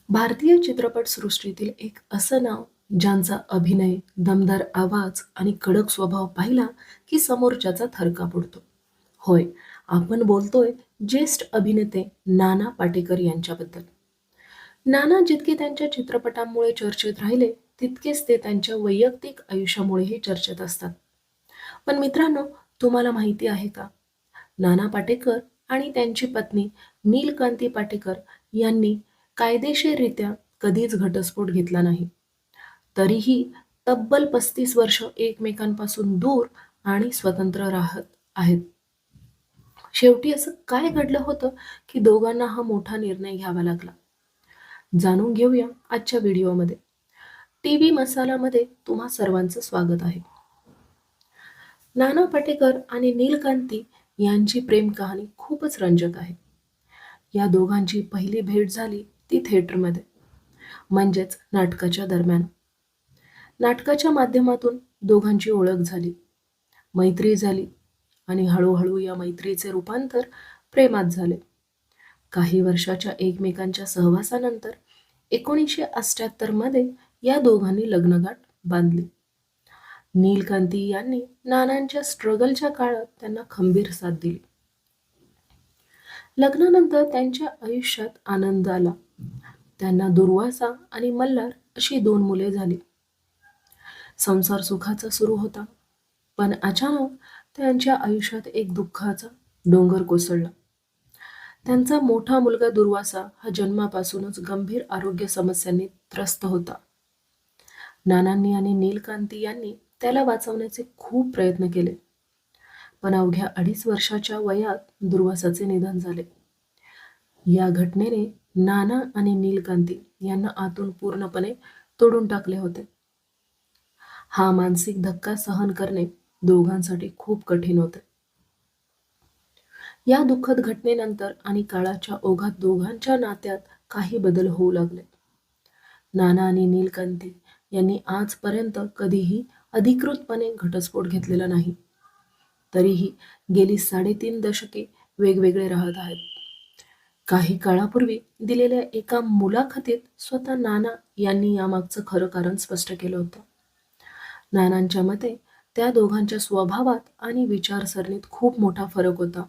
भारतीय चित्रपटसृष्टीतील एक असं नाव ज्यांचा अभिनय, दमदार आवाज आणि कडक स्वभाव पाहिला की समोरच्याचा थरकाप उडतो. होय, आपण बोलतोय ज्येष्ठ अभिनेते नाना पाटेकर यांच्याबद्दल. नाना जितके त्यांच्या चित्रपटांमुळे चर्चेत राहिले, तितकेच ते त्यांच्या वैयक्तिक आयुष्यामुळेही चर्चेत असतात. पण मित्रांनो, तुम्हाला माहिती आहे का? नाना पाटेकर आणि त्यांची पत्नी नीलकांती पाटेकर यांनी कायदेशीररित्या कधीच घटस्फोट घेतला नाही. तरीही तब्बल 35 वर्ष एकमेकांपासून दूर आणि स्वतंत्र राहत आहेत. शेवटी असं काय घडलं होतं की दोघांना हा मोठा निर्णय घ्यावा लागला? जाणून घेऊया आजच्या व्हिडिओमध्ये. टीव्ही मसालामध्ये तुम्हा सर्वांचं स्वागत आहे. नाना पाटेकर आणि नीलकांती यांची प्रेम कहाणी खूपच रंजक आहे. या दोघांची पहिली भेट झाली ती थिएटरमध्ये, म्हणजेच नाटकाच्या दरम्यान. नाटकाच्या माध्यमातून दोघांची ओळख झाली, मैत्री झाली आणि हळूहळू या मैत्रीचे रूपांतर प्रेमात झाले. काही वर्षाच्या एकमेकांच्या सहवासानंतर 1978 मध्ये या दोघांनी लग्नगाठ बांधली. नीलकांती यांनी नानांच्या स्ट्रगलच्या काळात त्यांना खंबीर साथ दिली. लग्नानंतर त्यांच्या आयुष्यात आनंद आला. त्यांना दुर्वासा आणि मल्हार अशी 2 मुले झाली. संसार सुखाचा सुरू होता, पण अचानक त्यांच्या आयुष्यात एक दुःखाचा डोंगर कोसळला. त्यांचा मोठा मुलगा दुर्वासा हा जन्मापासूनच गंभीर आरोग्य समस्यांनी त्रस्त होता. नानांनी आणि नीलकांती यांनी त्याला वाचवण्याचे खूप प्रयत्न केले, पण अवघ्या 2.5 वर्षाच्या वयात दुर्वासाचे निधन झाले. या घटनेने नाना आणि नीलकांती यांना आतून पूर्णपणे तोडून टाकले होते. हा मानसिक धक्का सहन करणे दोघांसाठी खूप कठीण होते. या दुःखद घटनेनंतर आणि काळाच्या ओघात दोघांच्या नात्यात काही बदल होऊ लागले. नाना आणि नीलकांती यांनी आजपर्यंत कधीही अधिकृतपणे घटस्फोट घेतलेला नाही. तरीही गेली 3.5 दशके वेगवेगळे राहत आहेत. काही काळापूर्वी दिलेल्या एका मुलाखतीत स्वतः नाना यांनी यामागचं खरं कारण स्पष्ट केलं होतं. नानांच्या मते त्या दोघांच्या स्वभावात आणि विचारसरणीत खूप मोठा फरक होता.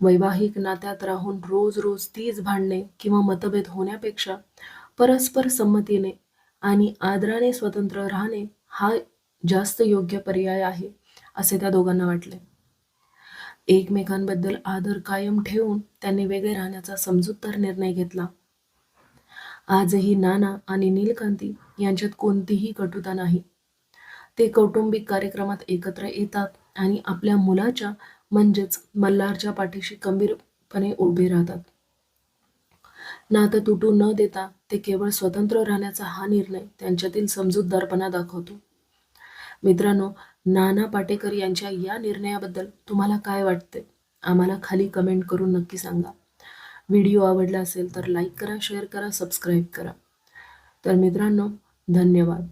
वैवाहिक नात्यात राहून रोज रोज तीच भांडणे किंवा मतभेद होण्यापेक्षा परस्पर संमतीने आणि आदराने स्वतंत्र राहणे हा जास्त योग्य पर्याय आहे, असे त्या दोघांना वाटले. एकमेकांबद्दल आदर कायम ठेवून त्यांनी वेगळे राहण्याचा समजूतदार निर्णय घेतला. आजही नाना आणि नीलकांती यांच्यात कोणतीही कटुता नाही. ते कौटुंबिक कार्यक्रमात एकत्र येतात आणि आपल्या मुलाच्या म्हणजेच मल्हारच्या पाठीशी खंबीरपणे उभे राहतात. नातं तुटू न देता ते केवळ स्वतंत्र राहण्याचा हा निर्णय त्यांच्यातील समजूतदारपणा दाखवतो. मित्रांनो, नाना पाटेकर यांच्या या निर्णयाबद्दल तुम्हाला काय वाटते? आम्हाला खाली कमेंट करून नक्की सांगा. व्हिडिओ आवडला असेल तर लाईक करा, शेअर करा, सबस्क्राईब करा. तर मित्रांनो, धन्यवाद.